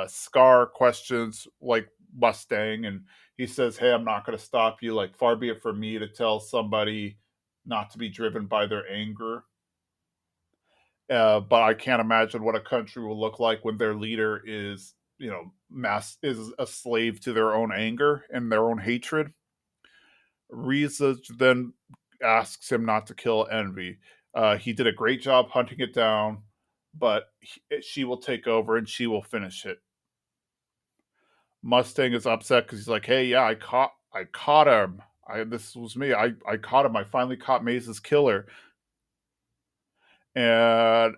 Scar questions like Mustang, and he says, "Hey, I'm not going to stop you. Like, far be it from me to tell somebody not to be driven by their anger. But I can't imagine what a country will look like when their leader is, mass is a slave to their own anger and their own hatred." Riza then asks him not to kill Envy. He did a great job hunting it down, but she will take over and she will finish it. Mustang is upset because he's like, "Hey, yeah, I caught him. This was me. I caught him. I finally caught Maze's killer." And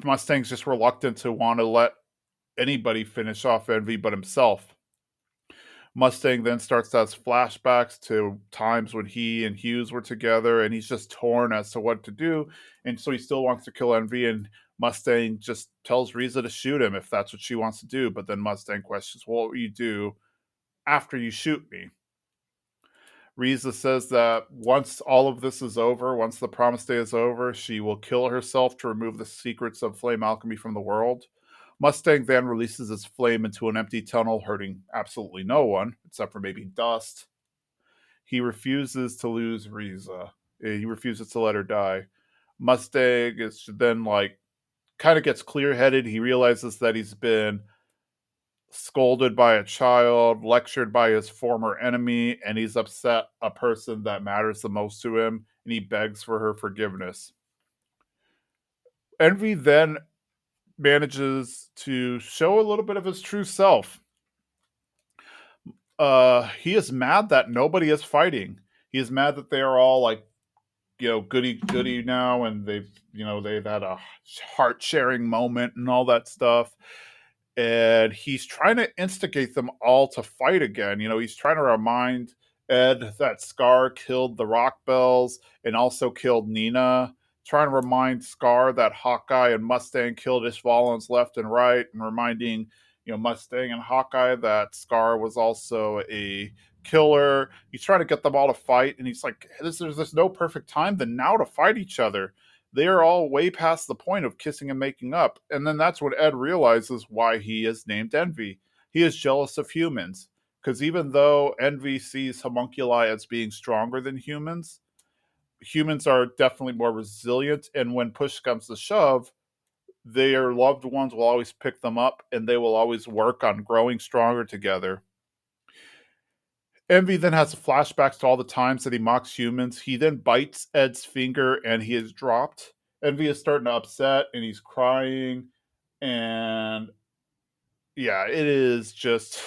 Mustang's just reluctant to want to let anybody finish off Envy but himself. Mustang then starts to have flashbacks to times when he and Hughes were together, and he's just torn as to what to do. And so he still wants to kill Envy, and Mustang just tells Riza to shoot him if that's what she wants to do. But then Mustang questions, "Well, what will you do after you shoot me?" Riza says that once all of this is over, once the promise day is over, she will kill herself to remove the secrets of flame alchemy from the world. Mustang then releases his flame into an empty tunnel, hurting absolutely no one, except for maybe Dust. He refuses to lose Riza. He refuses to let her die. Mustang is then like kind of gets clear headed. He realizes that he's been scolded by a child, lectured by his former enemy, and he's upset a person that matters the most to him, and he begs for her forgiveness. Envy then manages to show a little bit of his true self. He is mad that nobody is fighting. He is mad that they are all like, goody goody now, and they've had a heart sharing moment and all that stuff. And he's trying to instigate them all to fight again. He's trying to remind Ed that Scar killed the Rock Bells and also killed Nina. Trying to remind Scar that Hawkeye and Mustang killed Ishvalans left and right, and reminding Mustang and Hawkeye that Scar was also a killer. He's trying to get them all to fight, and he's like, "There's no perfect time than now to fight each other. They are all way past the point of kissing and making up." And then that's when Ed realizes why he is named Envy. He is jealous of humans. Because even though Envy sees homunculi as being stronger than humans are definitely more resilient. And when push comes to shove, Their loved ones will always pick them up and they will always work on growing stronger together. Envy then has flashbacks to all the times that he mocks humans. He then bites Ed's finger and he is dropped. Envy is starting to upset and he's crying. And yeah, it is just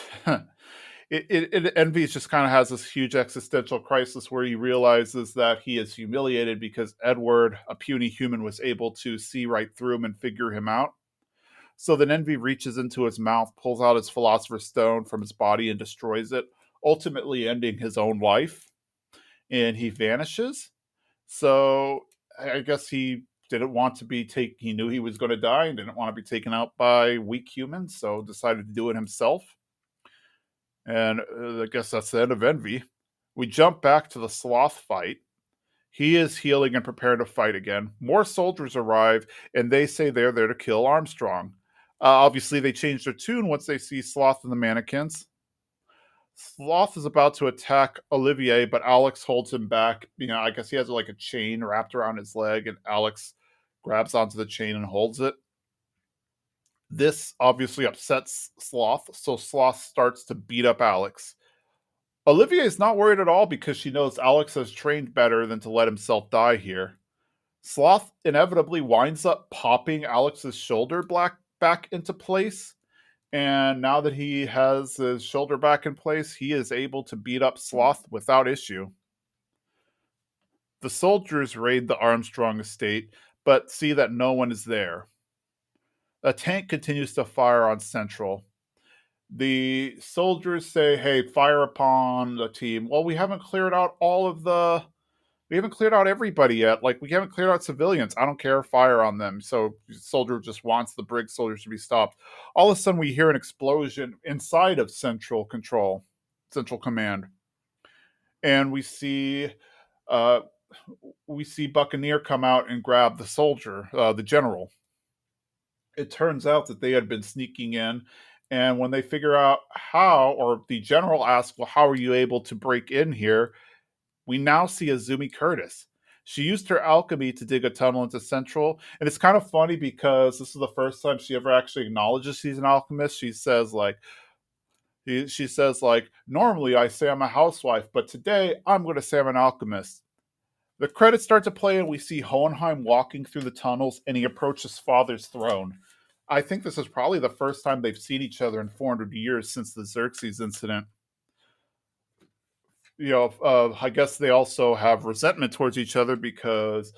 Envy just kind of has this huge existential crisis where he realizes that he is humiliated because Edward, a puny human, was able to see right through him and figure him out. So then Envy reaches into his mouth, pulls out his Philosopher's Stone from his body and destroys it, ultimately ending his own life. And he vanishes. So I guess he didn't want to be taken. He knew he was going to die and didn't want to be taken out by weak humans, so decided to do it himself. And I guess that's the end of Envy. We jump back to the Sloth fight. He is healing and preparing to fight again. More soldiers arrive, and they say they're there to kill Armstrong. Obviously, they change their tune once they see Sloth and the mannequins. Sloth is about to attack Olivier, but Alex holds him back. You know, I guess he has like a chain wrapped around his leg, and Alex grabs onto the chain and holds it. This obviously upsets Sloth, so Sloth starts to beat up Alex. Olivia is not worried at all because she knows Alex has trained better than to let himself die here. Sloth inevitably winds up popping Alex's shoulder back into place. And now that he has his shoulder back in place, he is able to beat up Sloth without issue. The soldiers raid the Armstrong estate, but see that no one is there. A tank continues to fire on Central. The soldiers say, "Hey, fire upon the team." Well, we haven't cleared out everybody yet. Like, we haven't cleared out civilians. I don't care. Fire on them. So the soldier just wants the brig soldiers to be stopped. All of a sudden, we hear an explosion inside of Central Command, and uh, we see Buccaneer come out and grab the soldier, the general. It turns out that they had been sneaking in. And when they figure out how, or the general asks, "Well, how are you able to break in here?" We now see Azumi Curtis. She used her alchemy to dig a tunnel into Central, and it's kind of funny because this is the first time she ever actually acknowledges she's an alchemist. She says like, "Normally I say I'm a housewife, but today I'm going to say I'm an alchemist." The credits start to play, and we see Hohenheim walking through the tunnels, and he approaches father's throne. I think this is probably the first time they've seen each other in 400 years since the Xerxes incident. I guess they also have resentment towards each other because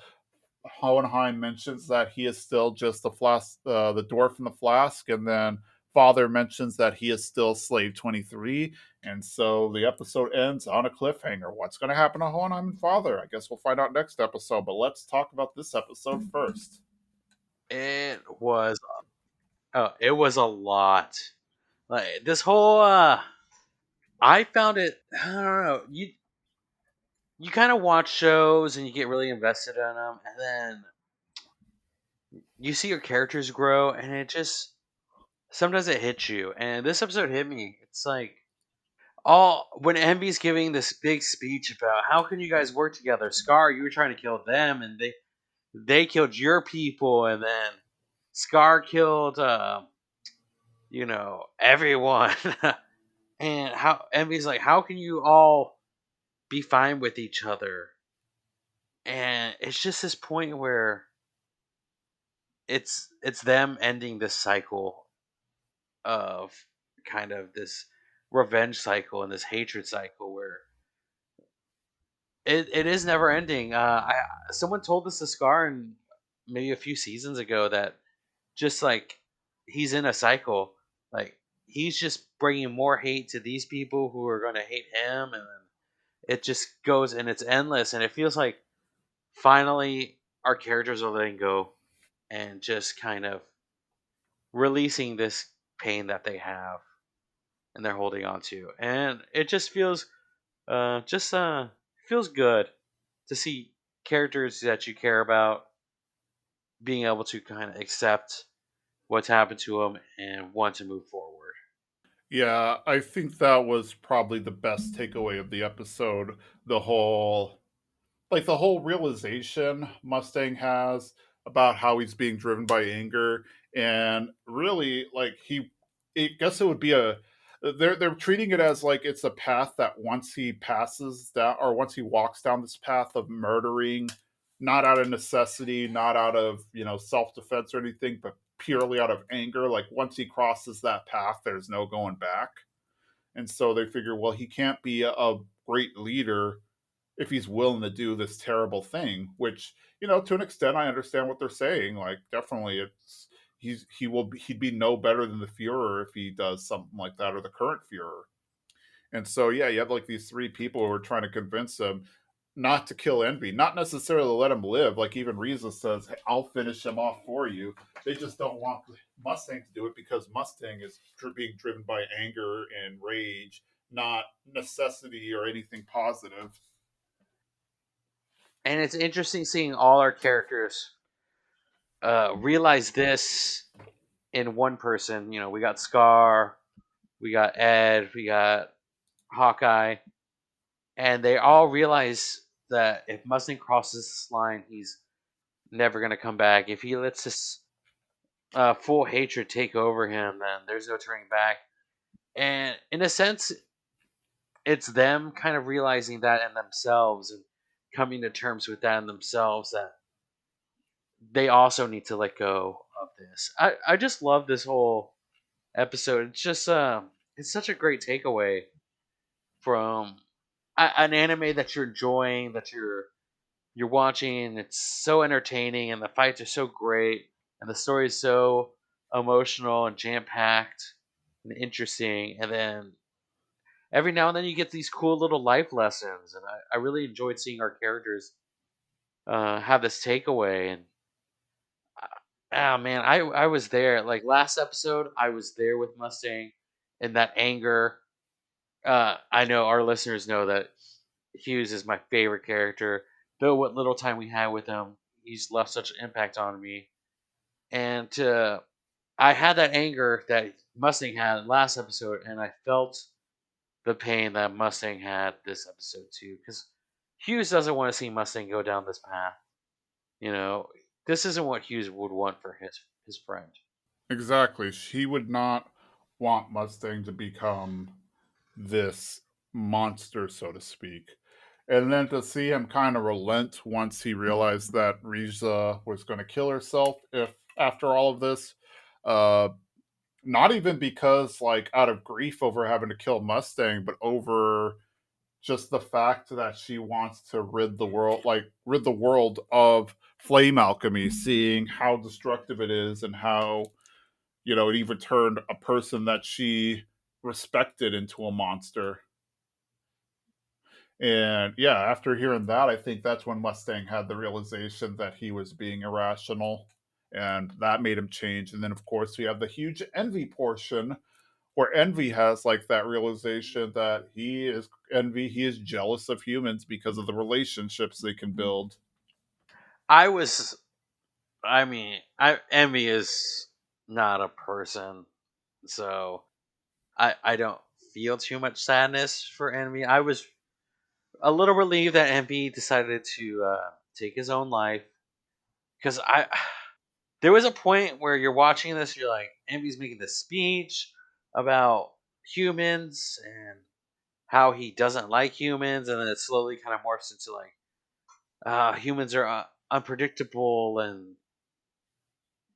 Hohenheim mentions that he is still just the dwarf in the flask, and then Father mentions that he is still Slave 23, and so the episode ends on a cliffhanger. What's going to happen to Hohenheim and Father? I guess we'll find out next episode, but let's talk about this episode first. It was it was a lot. Like this whole I found it I don't know. You kind of watch shows and you get really invested in them, and then you see your characters grow, and it just sometimes it hits you. And this episode hit me. It's like all when Envy's giving this big speech about how can you guys work together. Scar, you were trying to kill them, and they killed your people, and then Scar killed everyone. And how Envy's like, how can you all be fine with each other? And it's just this point where it's them ending this cycle of kind of this revenge cycle and this hatred cycle where it is never ending. Someone told us to Scar and maybe a few seasons ago that just like he's in a cycle, like he's just bringing more hate to these people who are going to hate him, and then it just goes and it's endless, and it feels like finally our characters are letting go and just kind of releasing this pain that they have and they're holding on to, and it just just feels good to see characters that you care about being able to kind of accept what's happened to them and want to move forward. Yeah, I think that was probably the best takeaway of the episode. The whole realization Mustang has, about how he's being driven by anger, and really, like I guess it would be a. They're treating it as like it's a path that once he passes down, or once he walks down this path of murdering, not out of necessity, not out of self defense or anything, but purely out of anger. Like once he crosses that path, there's no going back. And so they figure, well, he can't be a great leader if he's willing to do this terrible thing. Which to an extent, I understand what they're saying. Like, definitely, he'd be no better than the Führer if he does something like that, or the current Führer. And so, yeah, you have like these three people who are trying to convince him not to kill Envy, not necessarily let him live. Like even Riza says, hey, I'll finish him off for you. They just don't want Mustang to do it because Mustang is being driven by anger and rage, not necessity or anything positive. And it's interesting seeing all our characters realize this in one person. You know, we got Scar, we got Ed, we got Hawkeye, and they all realize that if Mustang crosses this line, he's never going to come back. If he lets this full hatred take over him, then there's no turning back. And in a sense, it's them kind of realizing that in themselves and coming to terms with that in themselves, that they also need to let go of this. I just love this whole episode. It's just it's such a great takeaway from an anime that you're enjoying, that you're watching. It's so entertaining, and the fights are so great, and the story is so emotional and jam packed and interesting. And then every now and then you get these cool little life lessons, and I really enjoyed seeing our characters have this takeaway. And oh man, I was there. Like last episode, I was there with Mustang and that anger. I know our listeners know that Hughes is my favorite character. Though what little time we had with him, he's left such an impact on me. And I had that anger that Mustang had last episode, and I felt the pain that Mustang had this episode too. Because Hughes doesn't want to see Mustang go down this path. You know, this isn't what Hughes would want for his friend. Exactly. He would not want Mustang to become this monster, so to speak. And then to see him kind of relent once he realized that Riza was going to kill herself, if after all of this, uh, not even because like out of grief over having to kill Mustang, but over just the fact that she wants to rid the world of flame alchemy, seeing how destructive it is and how it even turned a person that she respected into a monster. And yeah, after hearing that, I think that's when Mustang had the realization that he was being irrational, and that made him change. And then, of course, we have the huge envy portion where envy has like that realization that he is jealous of humans because of the relationships they can build. I was, I mean, Emmy is not a person, so I don't feel too much sadness for Envy. I was a little relieved that Envy decided to take his own life, because I there was a point where you're watching this, you're like, Envy's making this speech about humans and how he doesn't like humans, and then it slowly kind of morphs into like, humans are unpredictable, and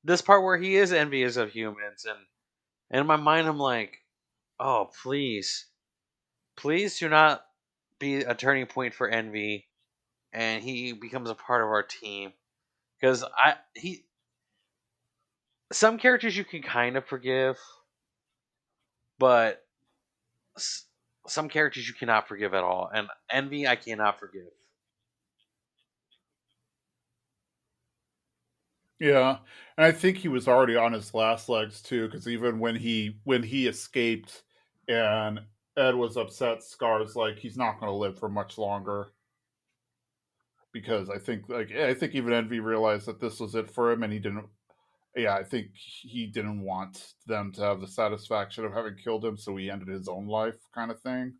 this part where he is envious of humans, and in my mind I'm like, oh please, please do not be a turning point for Envy, and he becomes a part of our team. Because I he some characters you can kind of forgive, but s- some characters you cannot forgive at all, and Envy I cannot forgive. Yeah, and I think he was already on his last legs too, because even when he escaped, and Ed was upset, Scar's like he's not going to live for much longer, because I think even Envy realized that this was it for him, and he didn't. Yeah, I think he didn't want them to have the satisfaction of having killed him, so he ended his own life, kind of thing.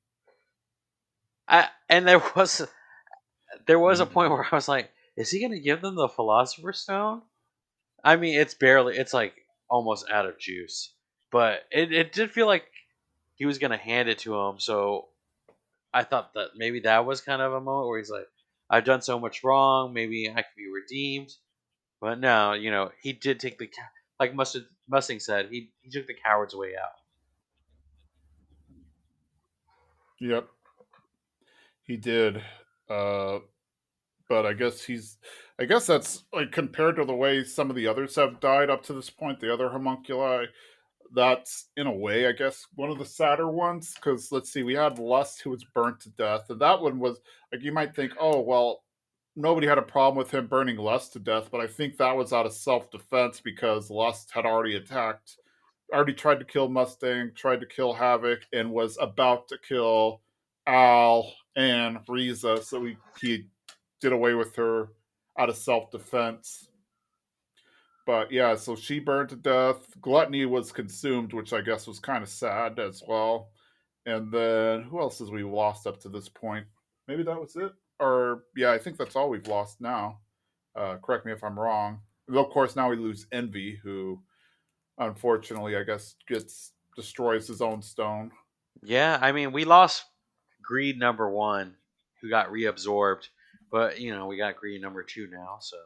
And there was a Mm. point where I was like, is he going to give them the Philosopher's Stone? I mean, it's barely. It's like almost out of juice, but it did feel like he was gonna hand it to him. So I thought that maybe that was kind of a moment where he's like, "I've done so much wrong. Maybe I could be redeemed." But no, he did take like Mustang said, he took the coward's way out. Yep, he did. Uh, but I guess that's like compared to the way some of the others have died up to this point. The other homunculi, that's in a way, I guess, one of the sadder ones. Because let's see, we had Lust who was burnt to death, and that one was like you might think, oh well, nobody had a problem with him burning Lust to death, but I think that was out of self defense because Lust had already tried to kill Mustang, tried to kill Havoc, and was about to kill Al and Riza. So he did away with her out of self defense. But yeah, so she burned to death. Gluttony was consumed, which I guess was kind of sad as well. And then who else has we lost up to this point? Maybe that was it. Or yeah, I think that's all we've lost now. Correct me if I'm wrong. Though of course now we lose Envy, who unfortunately I guess gets destroys his own stone. Yeah, I mean, we lost Greed number one, who got reabsorbed, but we got Greed number two now. So,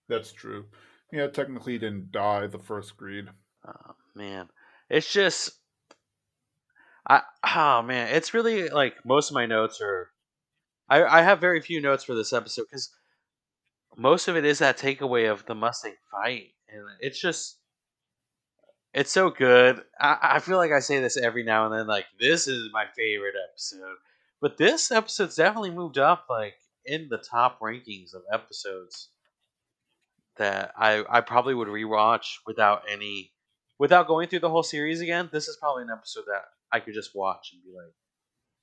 That's true. Yeah, technically he didn't die the first greed. man, it's just oh man, it's really like most of my notes are. I have very few notes for this episode because most of it is that takeaway of the Mustang fight, and it's so good. I feel like I say this every now and then, like this is my favorite episode, but this episode's definitely moved up like in the top rankings of episodes that I probably would rewatch without going through the whole series again. This is probably an episode that I could just watch and be like,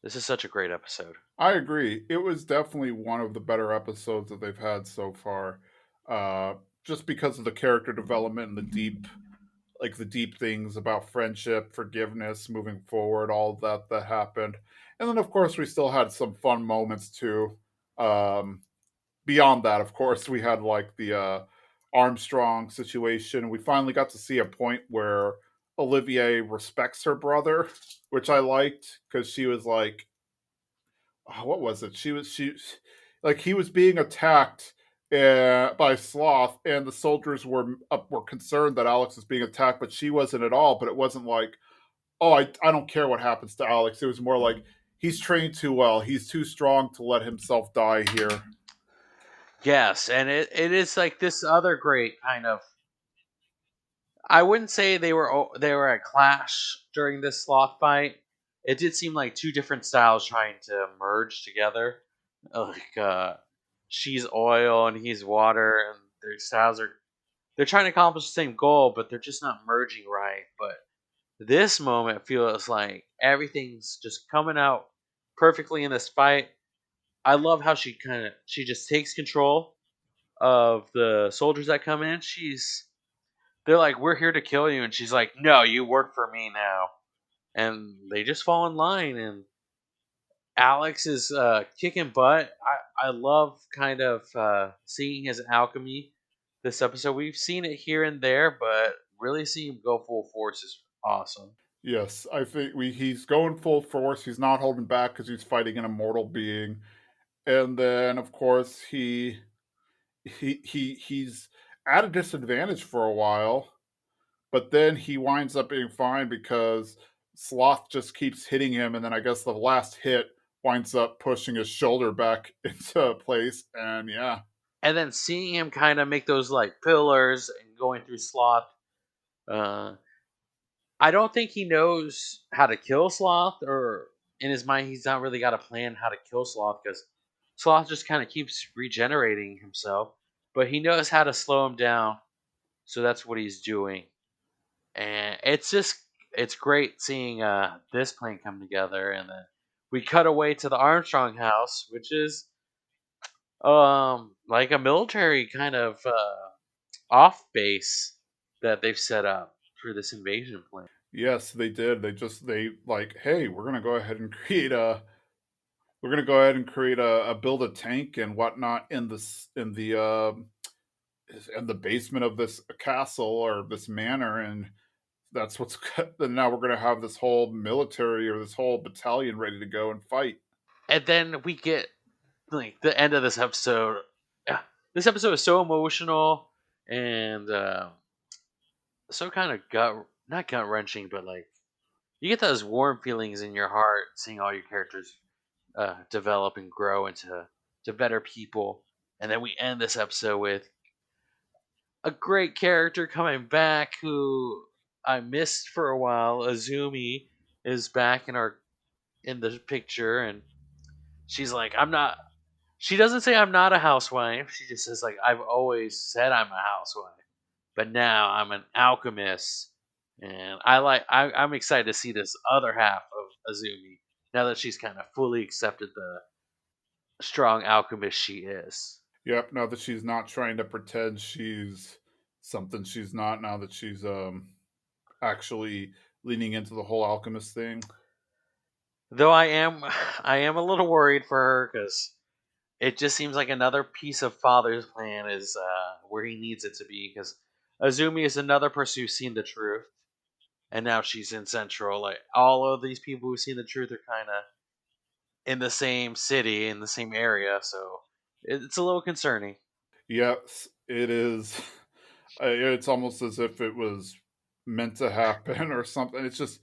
this is such a great episode. I agree. It was definitely one of the better episodes that they've had so far. Uh, just because of the character development and the deep things about friendship, forgiveness, moving forward, all of that happened. And then, of course, we still had some fun moments too. Um, Beyond that, of course, we had like the Armstrong situation. We finally got to see a point where Olivier respects her brother, which I liked because she was like, oh, what was it? She like he was being attacked by Sloth, and the soldiers were concerned that Alex was being attacked, but she wasn't at all. But it wasn't like, oh, I don't care what happens to Alex. It was more like he's trained too well. He's too strong to let himself die here. Yes, and it is like this other great kind of. I wouldn't say they were a clash during this sloth fight. It did seem like two different styles trying to merge together. Like she's oil and he's water, and their styles are they're trying to accomplish the same goal, but they're just not merging right. But this moment feels like everything's just coming out perfectly in this fight. I love how she just takes control of the soldiers that come in. They're like, "We're here to kill you," and she's like, "No, you work for me now." And they just fall in line, and Alex is kicking butt. I love kind of seeing his alchemy this episode. We've seen it here and there, but really seeing him go full force is awesome. Yes, I think he's going full force. He's not holding back because he's fighting an immortal being. And then, of course, he's at a disadvantage for a while, but then he winds up being fine because Sloth just keeps hitting him, and then I guess the last hit winds up pushing his shoulder back into place, and yeah. And then seeing him kind of make those like pillars and going through Sloth. Uh, I don't think he knows how to kill Sloth, or in his mind, he's not really got a plan how to kill Sloth because Sloth just kind of keeps regenerating himself. But he knows how to slow him down, so that's what he's doing. And it's great seeing this plan come together. And then we cut away to the Armstrong house, which is like a military kind of off base that they've set up for this invasion plan. Yes, they did. They like, hey, we're gonna go ahead and create a build a tank and whatnot in the is in the basement of this castle or this manor, and that's what's. Then now we're going to have this whole military or this whole battalion ready to go and fight. And then we get like the end of this episode. This episode is so emotional and so kind of not gut wrenching, but like you get those warm feelings in your heart seeing all your characters develop and grow into better people. And then we end this episode with a great character coming back who I missed for a while. Azumi is back in the picture, and she's like, I'm not. She doesn't say I'm not a housewife. She just says like I've always said I'm a housewife, but now I'm an alchemist, and I'm excited to see this other half of Azumi now that she's kind of fully accepted the strong alchemist she is. Yep. Now that she's not trying to pretend she's something she's not. Now that she's actually leaning into the whole alchemist thing. Though I am a little worried for her because it just seems like another piece of Father's plan is where he needs it to be. Because Azumi is another person who's seen the truth, and now she's in Central. Like all of these people who've seen the truth are kind of in the same city, in the same area, so it's a little concerning. Yes, it is. It's almost as if it was meant to happen or something. It's just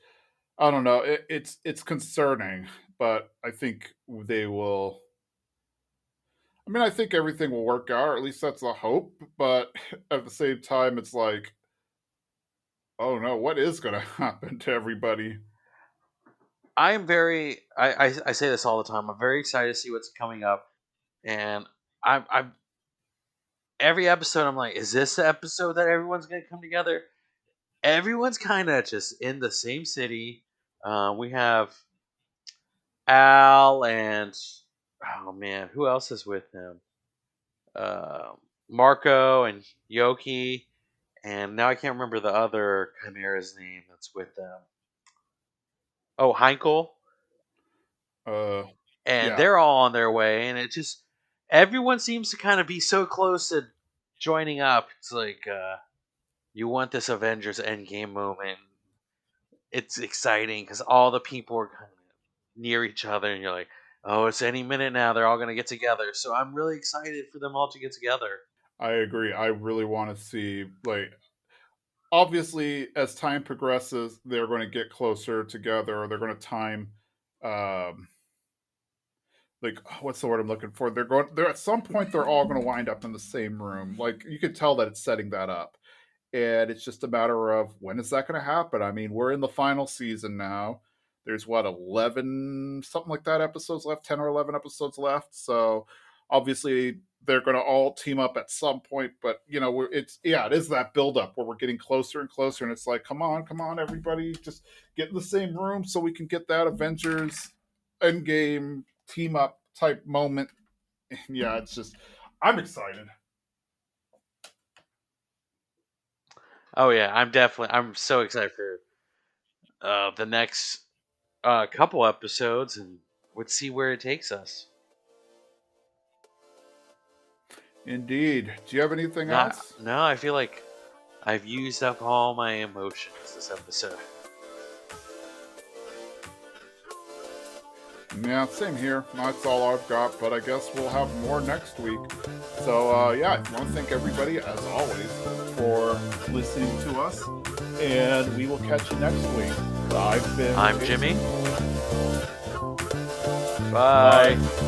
I don't know. It's concerning, but I think they will. I mean, I think everything will work out, or at least that's the hope. But at the same time, it's like, oh no, what is going to happen to everybody? I am very. I say this all the time. I'm very excited to see what's coming up, and I'm every episode. I'm like, is this the episode that everyone's gonna come together? Everyone's kind of just in the same city. We have Al and oh man, who else is with him? Uh, Marco and Yoki, and now I can't remember the other Chimera's name that's with them. Oh, Heinkel, Uh, and yeah, they're all on their way, and it just everyone seems to kind of be so close to joining up. It's like you want this Avengers Endgame moment. It's exciting because all the people are kind of near each other, and you're like, oh, it's any minute now. They're all gonna get together. So I'm really excited for them all to get together. I agree. I really want to see like obviously as time progresses, they're going to get closer together, or they're going to time um like what's the word I'm looking for? They're at some point they're all going to wind up in the same room. Like you could tell that it's setting that up. And it's just a matter of when is that going to happen? I mean, we're in the final season now. There's what 11 something like that episodes left, 10 or 11 episodes left. So obviously they're going to all team up at some point, but you know, it's yeah, it is that build up where we're getting closer and closer and it's like, come on everybody, just get in the same room so we can get that Avengers Endgame team up type moment. Yeah, it's just I'm excited. Oh yeah, I'm so excited for the next couple episodes, and let's see where it takes us. Indeed. Do you have anything else? No, I feel like I've used up all my emotions this episode. Yeah, same here. That's all I've got, but I guess we'll have more next week. So, yeah, I want to thank everybody, as always, for listening to us, and we will catch you next week. I'm Jimmy. Bye. Bye.